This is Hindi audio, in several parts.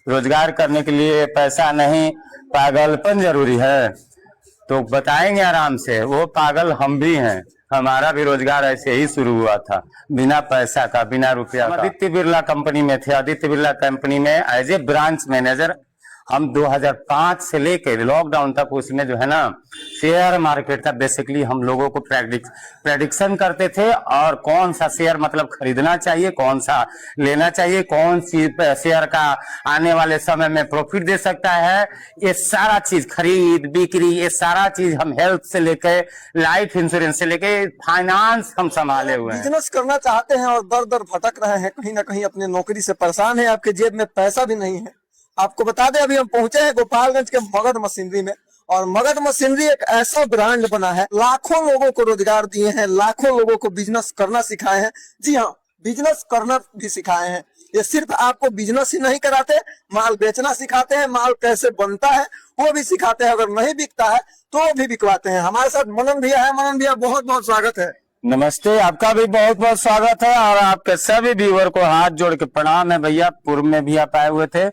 रोजगार करने के लिए पैसा नहीं, पागलपन जरूरी है। तो बताएंगे आराम से, वो पागल हम भी हैं। हमारा भी रोजगार ऐसे ही शुरू हुआ था, बिना पैसा का, बिना रुपया का। आदित्य बिरला कंपनी में थे। आदित्य बिरला कंपनी में एज ए ब्रांच मैनेजर हम 2005 से लेकर लॉकडाउन तक उसमें जो है ना शेयर मार्केट का बेसिकली हम लोगों को प्रेडिक्शन करते थे, और कौन सा शेयर मतलब खरीदना चाहिए, कौन सा लेना चाहिए, कौन सी शेयर का आने वाले समय में प्रॉफिट दे सकता है, ये सारा चीज, खरीद बिक्री, ये सारा चीज हम हेल्थ से लेकर लाइफ इंश्योरेंस से लेकर फाइनेंस हम संभाले हुए हैं। बिजनेस करना चाहते हैं और दर दर भटक रहे हैं, कहीं ना कहीं अपने नौकरी से परेशान है, आपके जेब में पैसा भी नहीं है। आपको बता दें, अभी हम पहुंचे हैं गोपालगंज के मगध मशीनरी में, और मगध मशीनरी एक ऐसा ब्रांड बना है, लाखों लोगों को रोजगार दिए हैं, लाखों लोगों को बिजनेस करना सिखाए हैं। जी हाँ, बिजनेस करना भी सिखाए हैं। ये सिर्फ आपको बिजनेस ही नहीं कराते, माल बेचना सिखाते हैं, माल कैसे बनता है वो भी सिखाते हैं, अगर नहीं बिकता है तो वो भी बिकवाते हैं। हमारे साथ मनन भैया है। मनन भैया, बहुत बहुत स्वागत है। नमस्ते, आपका भी बहुत बहुत स्वागत है, और आपके सभी व्यूअर को हाथ जोड़ के प्रणाम है भैया। पूर्व में भी आप आए हुए थे,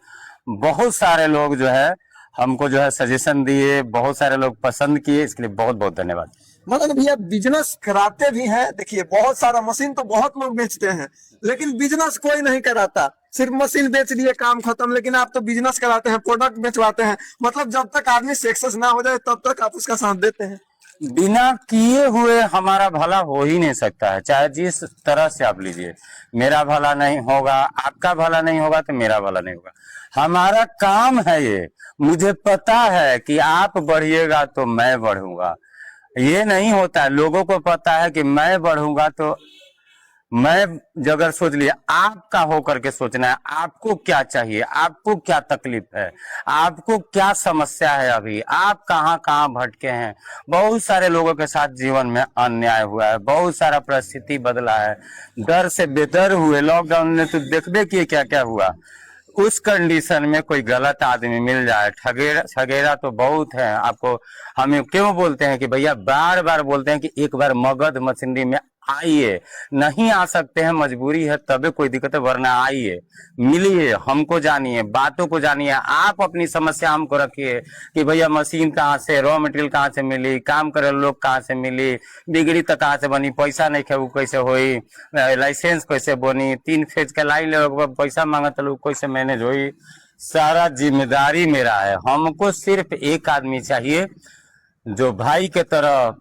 बहुत सारे लोग जो है हमको जो है सजेशन दिए, बहुत सारे लोग पसंद किए, इसके लिए बहुत बहुत धन्यवाद। मदन भैया बिजनेस कराते भी हैं। देखिए, बहुत सारा मशीन तो बहुत लोग बेचते हैं, लेकिन बिजनेस कोई नहीं कराता। सिर्फ मशीन बेच लिए, काम खत्म। लेकिन आप तो बिजनेस कराते हैं, प्रोडक्ट बेचवाते हैं। मतलब जब तक आदमी सक्सेस ना हो जाए तब तक आप उसका साथ देते हैं। बिना किए हुए हमारा भला हो ही नहीं सकता है, चाहे जिस तरह से आप लीजिए। मेरा भला नहीं होगा, आपका भला नहीं होगा, तो मेरा भला नहीं होगा। हमारा काम है ये। मुझे पता है कि आप बढ़िएगा तो मैं बढ़ूंगा। ये नहीं होता है, लोगों को पता है कि मैं बढ़ूंगा तो मैं अगर सोच लिया, आपका होकर के सोचना है, आपको क्या चाहिए, आपको क्या तकलीफ है, आपको क्या समस्या है, अभी आप कहाँ कहाँ भटके हैं। बहुत सारे लोगों के साथ जीवन में अन्याय हुआ है, बहुत सारा परिस्थिति बदला है, डर से बेदर हुए। लॉकडाउन ने तो देखबे किए क्या क्या हुआ। उस कंडीशन में कोई गलत आदमी मिल जाए, ठगेरा तो बहुत है। आपको हमें क्यों बोलते हैं कि भैया, बार बार बोलते हैं कि एक बार मगध मशीनरी में आइए। नहीं आ सकते हैं, मजबूरी है, तबे कोई दिक्कत है, वरना आइए, मिलिए, हमको जानिए, बातों को जानिए। आप अपनी समस्या हमको रखिए कि भैया मशीन कहाँ से, रॉ मटेरियल कहाँ से मिली, काम करे लोग कहाँ से मिली, बिगड़ी तक कहाँ से बनी, पैसा नहीं खे कैसे हुई, लाइसेंस कैसे बनी, 3 फेज का लाइन ले पैसा मांगत लोग कैसे मैनेज हुई। सारा जिम्मेदारी मेरा है। हमको सिर्फ एक आदमी चाहिए जो भाई के तरह,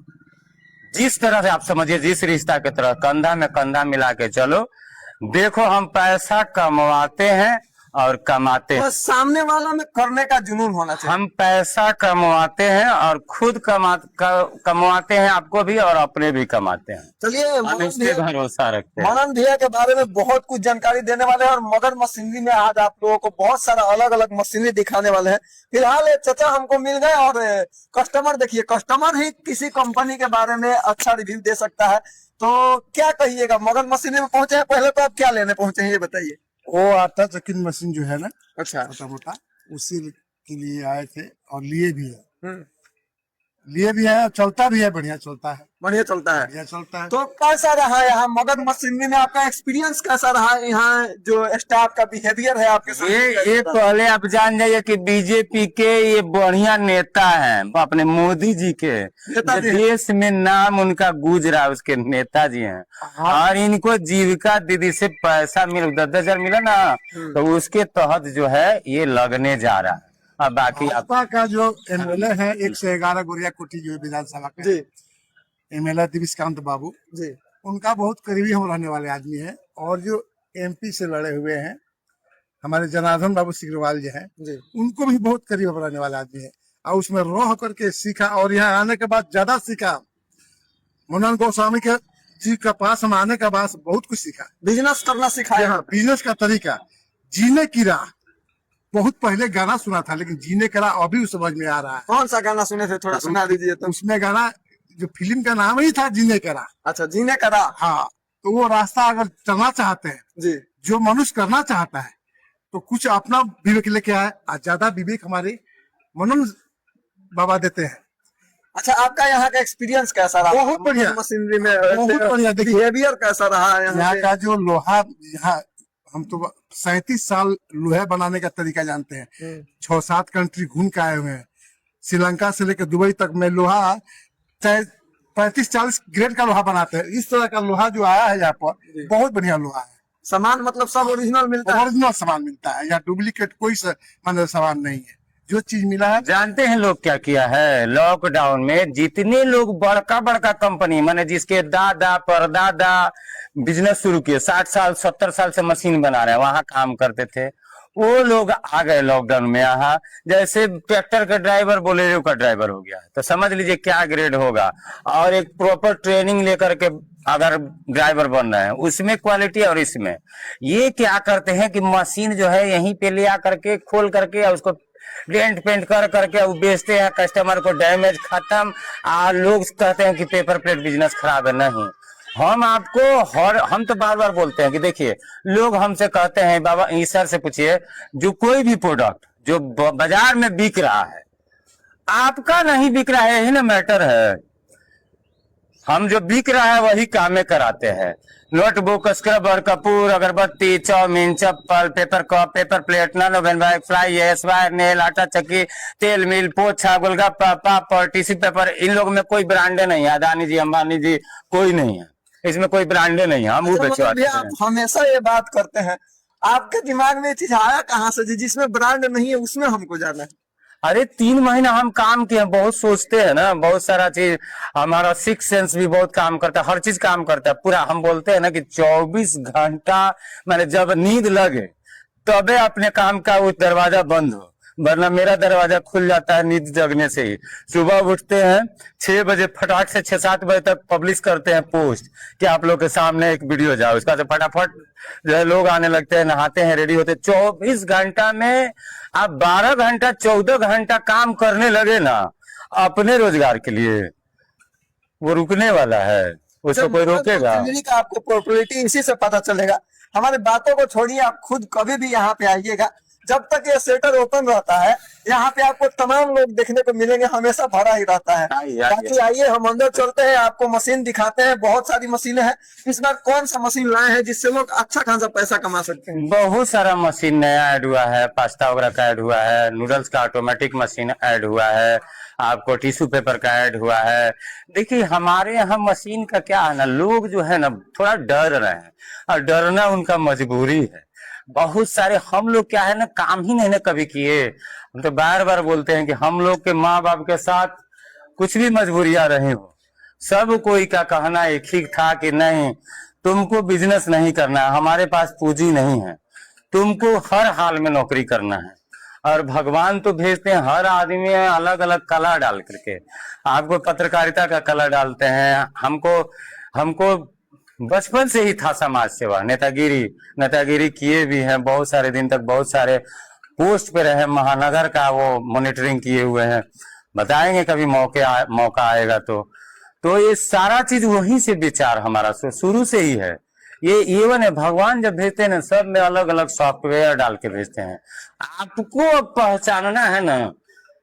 जिस तरह से आप समझिए, जिस रिश्ता की तरह कंधा में कंधा मिला के चलो। देखो, हम पैसा कमाते हैं और कमाते हैं, बस सामने वाला में करने का जुनून होना चाहिए। हम पैसा कमाते हैं और खुद कमाते हैं, आपको भी और अपने भी कमाते हैं। चलिए, हम इस पे भरोसा रखते हैं। मनन भैया के बारे में बहुत कुछ जानकारी देने वाले हैं, और मगध मशीनरी में आज आप लोगों को बहुत सारा अलग अलग मशीनरी दिखाने वाले हैं। फिलहाल एक चाचा हमको मिल गए, और कस्टमर देखिए, कस्टमर ही किसी कंपनी के बारे में अच्छा रिव्यू दे सकता है। तो क्या कहिएगा, मगध मशीनरी में पहुंचे हैं, पहले तो आप क्या लेने पहुंचे हैं ये बताइए। वो आटा चक्की मशीन जो है ना, अच्छा, छोटा मोटा, उसी के लिए आए थे, और लिए भी है, लिए भी है, चलता भी है, बढ़िया चलता है, बढ़िया चलता है, बढ़िया चलता है। तो कैसा रहा यहाँ मगध मशीनरी में, आपका एक्सपीरियंस कैसा रहा? यहाँ जो स्टाफ का बिहेवियर है आपके साथ? ये पहले आप जान जाइए कि बीजेपी के ये बढ़िया नेता हैं, अपने मोदी जी के देश में नाम उनका गूंज रहा है, उसके नेताजी हैं। और इनको जीविका दीदी से पैसा 10,000 मिला ना, तो उसके तहत जो है ये लगने जा रहा है। अब बाकी आपका का जो एमएलए है 111 गोरिया कोठी जो विधानसभा के एमएलए दिविशकांत बाबू जी, उनका बहुत करीबी हम रहने वाले आदमी है। और जो एमपी से लड़े हुए हैं हमारे जनार्दन बाबू सिग्रीवाल जी हैं, उनको भी बहुत करीब हम रहने वाले आदमी है, और उसमें रह करके सीखा, और यहाँ आने के बाद ज्यादा सीखा। मनन गोस्वामी के जी के पास हम आने के बाद बहुत कुछ सीखा, बिजनेस करना सिखाया, बिजनेस का तरीका, जीने की राह। बहुत पहले गाना सुना था, लेकिन जीने का राह अभी समझ में आ रहा है। कौन सा गाना सुने थे, थोड़ा सुना दीजिए तो। उसमें गाना, जो फिल्म का नाम ही था जीने का राह। अच्छा, जीने का राह। हाँ, तो वो रास्ता अगर चलना चाहते हैं जी, जो मनुष्य करना चाहता है, तो कुछ अपना विवेक लेके आए, ज्यादा विवेक हमारे मनन बाबा देते हैं। अच्छा, आपका यहाँ का एक्सपीरियंस कैसा रहा? बहुत बढ़िया, मशीनरी में बहुत बढ़िया। बिहेवियर कैसा रहा? यहाँ का जो लोहा, यहाँ हम तो 37 साल लोहा बनाने का तरीका जानते हैं। 6-7 कंट्री घूम के आए हुए हैं। श्रीलंका से लेकर दुबई तक में लोहा 35-40 ग्रेड का लोहा बनाते हैं। इस तरह का लोहा जो आया है यहाँ पर बहुत बढ़िया लोहा है। सामान मतलब सब ओरिजिनल मिलता है। ओरिजिनल सामान मिलता है, यहाँ डुप्लीकेट कोई मतलब सामान नहीं है। जो चीज मिला है। जानते हैं लोग क्या किया है? लॉकडाउन में जितने लोग बड़का बड़का कंपनी माने जिसके दादा परदादा बिजनेस शुरू किए, 60 साल 70 साल से मशीन बना रहे हैं, वहां काम करते थे, वो लोग आ गए लॉकडाउन में यहाँ। जैसे ट्रैक्टर का ड्राइवर बोलेरो का ड्राइवर हो गया, तो समझ लीजिए क्या ग्रेड होगा। और एक प्रॉपर ट्रेनिंग लेकर के अगर ड्राइवर बन रहे हैं, उसमें क्वालिटी और इसमें ये क्या करते हैं कि मशीन जो है यहीं पे ले आकर के खोल करके और उसको डेंट पेंट कर करके वो बेचते हैं, कस्टमर को डैमेज खत्म। लोग कहते हैं कि पेपर प्लेट बिजनेस खराब है। नहीं, हम तो बार बार बोलते हैं कि देखिए, लोग हमसे कहते हैं बाबा सर से पूछिए, जो कोई भी प्रोडक्ट जो बाजार में बिक रहा है आपका नहीं बिक रहा है, यही ना मैटर है। हम जो बिक रहा है वही कामें कराते हैं। नोटबुक, स्क्रबर, कपूर, अगरबत्ती, चाउमीन, चप्पल, paper cup, paper plate, nano bag, fly ash, wire, nail, आटा चक्की, तेल मिल, पोछा, गोलगप्पा, पापड़, टिश्यू पेपर, इन लोगों में कोई ब्रांडे नहीं है। अदानी जी, अंबानी जी, कोई नहीं है इसमें, कोई ब्रांडे नहीं है। हम वो बेचवाते हैं। आप हमेशा ये बात करते हैं, आपके दिमाग में ये चीज आया कहाँ से जी, जिसमें ब्रांड नहीं है उसमें हमको जाना है? अरे 3 महीना हम काम किए, बहुत सोचते हैं ना, बहुत सारा चीज। हमारा 6 सेंस भी बहुत काम करता है, हर चीज काम करता है पूरा। हम बोलते हैं ना कि 24 घंटा मैंने जब नींद लगे तबे अपने काम का वो दरवाजा बंद हो, वरना मेरा दरवाजा खुल जाता है नींद जगने से ही। सुबह उठते हैं 6 बजे, फटाक से 6-7 बजे तक पब्लिश करते हैं पोस्ट कि आप लोग के सामने एक वीडियो जाओ। उसका से फटाफट जो है लोग आने लगते हैं, नहाते हैं, रेडी होते हैं। 24 घंटा में आप 12 घंटा 14 घंटा काम करने लगे ना अपने रोजगार के लिए, वो रुकने वाला है? उसको कोई रोकेगा? आपको पॉपुलैरिटी इसी से पता चलेगा। हमारे बातों को छोड़िए, आप खुद कभी भी यहाँ पे आइएगा। जब तक ये सेटर ओपन रहता है यहाँ पे आपको तमाम लोग देखने को मिलेंगे, हमेशा भरा ही रहता है। बाकी आइए हम अंदर चलते हैं, आपको मशीन दिखाते हैं। बहुत सारी मशीनें हैं। इस बार कौन सा मशीन लाए हैं जिससे लोग अच्छा खासा पैसा कमा सकते हैं? बहुत सारा मशीन नया ऐड हुआ है, पास्ता वगैरह का ऐड हुआ है, नूडल्स का ऑटोमेटिक मशीन ऐड हुआ है, आपको टिश्यू पेपर का ऐड हुआ है। देखिए हमारे यहाँ मशीन का क्या है ना, लोग जो है ना थोड़ा डर रहे हैं, और डरना उनका मजबूरी है। बहुत सारे हम लोग क्या है ना, काम ही नहीं ना कभी किए। हम तो बार बार बोलते हैं कि हम लोग के माँ बाप के साथ कुछ भी मजबूरियां रही हो, सब कोई का कहना एक ही था कि नहीं तुमको बिजनेस नहीं करना है, हमारे पास पूंजी नहीं है, तुमको हर हाल में नौकरी करना है। और भगवान तो भेजते हैं, हर आदमी अलग अलग कला डाल करके। आपको पत्रकारिता का कला डालते हैं, हमको बचपन से ही था समाज सेवा, नेतागिरी किए भी हैं। बहुत सारे दिन तक बहुत सारे पोस्ट पे रहे, महानगर का वो मॉनिटरिंग किए हुए हैं। बताएंगे कभी मौका आएगा तो ये सारा चीज वहीं से विचार हमारा शुरू से ही है। ये इवन है, भगवान जब भेजते हैं ना, सब में अलग अलग सॉफ्टवेयर डाल के भेजते हैं। आपको अब पहचानना है ना,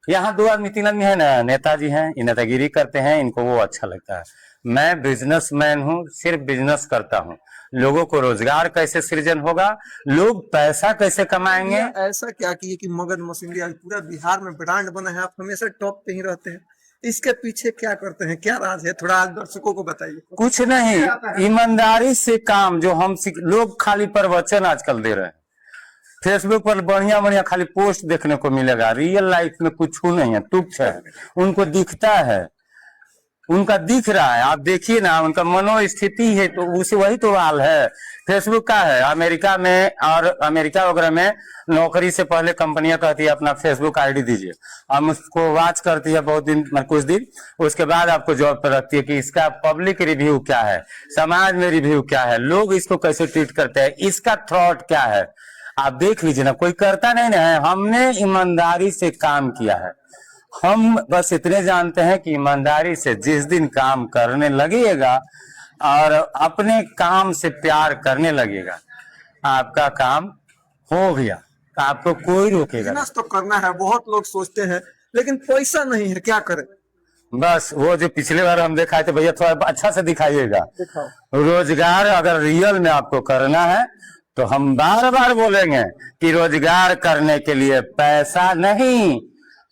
यहाँ 2 आदमी 3 आदमी है ना, नेताजी हैं, ये नेतागिरी करते हैं, इनको वो अच्छा लगता है। मैं बिजनेसमैन हूँ, सिर्फ बिजनेस करता हूँ। लोगों को रोजगार कैसे सृजन होगा, लोग पैसा कैसे कमाएंगे। ऐसा क्या किए कि मगध मशीनरी आज पूरा बिहार में ब्रांड बना है, आप हमेशा टॉप पे ही रहते हैं, इसके पीछे क्या करते हैं, क्या राज है? थोड़ा दर्शकों को बताइए। कुछ नहीं, ईमानदारी से काम जो लोग खाली प्रवचन आजकल दे रहे हैं, फेसबुक पर बढ़िया बढ़िया खाली पोस्ट देखने को मिलेगा, रियल लाइफ में कुछ नहीं है, तुच्छ है। उनको दिखता है, उनका दिख रहा है, आप देखिए ना, उनका मनोस्थिति है तो उसे वही तो हाल है। फेसबुक का है अमेरिका में, और अमेरिका वगैरह में नौकरी से पहले कंपनियां कहती है अपना फेसबुक आईडी दीजिए, हम उसको वॉच करती है बहुत दिन, कुछ दिन, उसके बाद आपको जॉब पर रखती है कि इसका पब्लिक रिव्यू क्या है, समाज में रिव्यू क्या है, लोग इसको कैसे ट्रीट करते हैं, इसका थॉट क्या है। आप देख लीजिए ना, कोई करता नहीं ना है। हमने ईमानदारी से काम किया है। हम बस इतने जानते हैं कि ईमानदारी से जिस दिन काम करने लगेगा और अपने काम से प्यार करने लगेगा, आपका काम हो गया, आपको कोई रोकेगा। बिजनेस तो करना है, बहुत लोग सोचते हैं, लेकिन पैसा नहीं है, क्या करें? बस वो जो पिछले बार हम दिखाए थे, भैया थोड़ा अच्छा से दिखाइएगा। रोजगार अगर रियल में आपको करना है तो हम बार बार बोलेंगे कि रोजगार करने के लिए पैसा नहीं,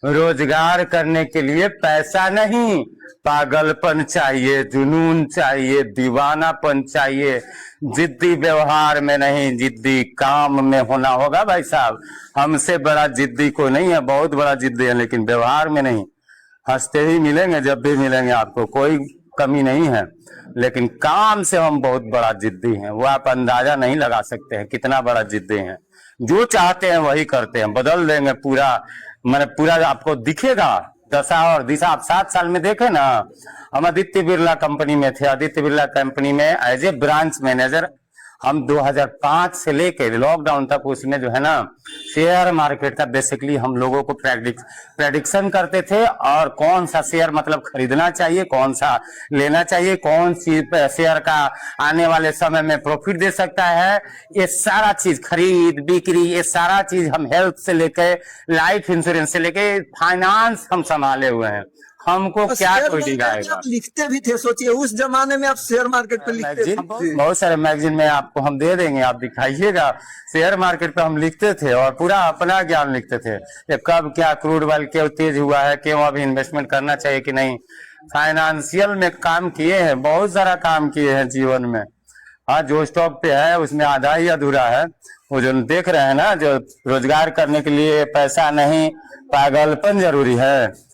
रोजगार करने के लिए पैसा नहीं, पागलपन चाहिए, जुनून चाहिए, दीवानापन चाहिए, जिद्दी व्यवहार में नहीं, जिद्दी काम में होना होगा भाई साहब। हमसे बड़ा जिद्दी को नहीं है, बहुत बड़ा जिद्दी है, लेकिन व्यवहार में नहीं। हंसते ही मिलेंगे, जब भी मिलेंगे आपको, कोई कमी नहीं है, लेकिन काम से हम बहुत बड़ा जिद्दी हैं। वो आप अंदाजा नहीं लगा सकते हैं कितना बड़ा जिद्दी हैं। जो चाहते हैं वही करते हैं, बदल देंगे पूरा, मैंने पूरा आपको दिखेगा दशा और दिशा। आप 7 साल में देखे ना, हम आदित्य बिरला कंपनी में थे, आदित्य बिरला कंपनी में एज ए ब्रांच मैनेजर हम 2005 से लेकर लॉकडाउन तक उसमें जो है ना शेयर मार्केट का बेसिकली हम लोगों को प्रेडिक्शन करते थे, और कौन सा शेयर मतलब खरीदना चाहिए, कौन सा लेना चाहिए, कौन सी शेयर का आने वाले समय में प्रॉफिट दे सकता है, ये सारा चीज, खरीद बिक्री, ये सारा चीज हम हेल्थ से लेकर लाइफ इंश्योरेंस से लेकर फाइनेंस हम संभाले हुए हैं। हमको तो क्या शेयर कोई मार्केट दिखाएगा। आप लिखते भी थे, सोचिए उस जमाने में आप शेयर मार्केट पे लिखते थे। बहुत सारे मैगजीन में आपको हम दे देंगे, आप दिखाइएगा। शेयर मार्केट पे हम लिखते थे और पूरा अपना ज्ञान लिखते थे, ये कब क्या क्रूड ऑयल क्यों तेज हुआ है, क्यों अभी इन्वेस्टमेंट करना चाहिए कि नहीं। फाइनेंशियल में काम किए हैं, बहुत सारा काम किए हैं जीवन में। हाँ, जो स्टॉक पे है उसमें आधा ही अधूरा है। वो जो देख रहे हैं ना, जो रोजगार करने के लिए पैसा नहीं, पागलपन जरूरी है,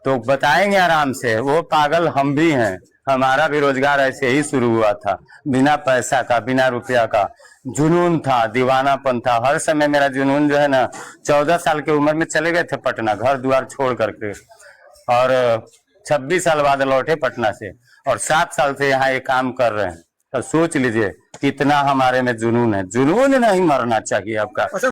तो बताएंगे आराम से। वो पागल हम भी हैं, हमारा भी रोजगार ऐसे ही शुरू हुआ था, बिना पैसा का, बिना रुपया का। जुनून था, दीवानापन था। हर समय मेरा जुनून जो है ना, 14 साल की उम्र में चले गए थे पटना, घर द्वार छोड़ करके, और 26 साल बाद लौटे पटना से, और 7 साल से यहाँ ये काम कर रहे हैं। तो सोच लीजिए कितना हमारे में जुनून है। जुनून नहीं मरना चाहिए आपका।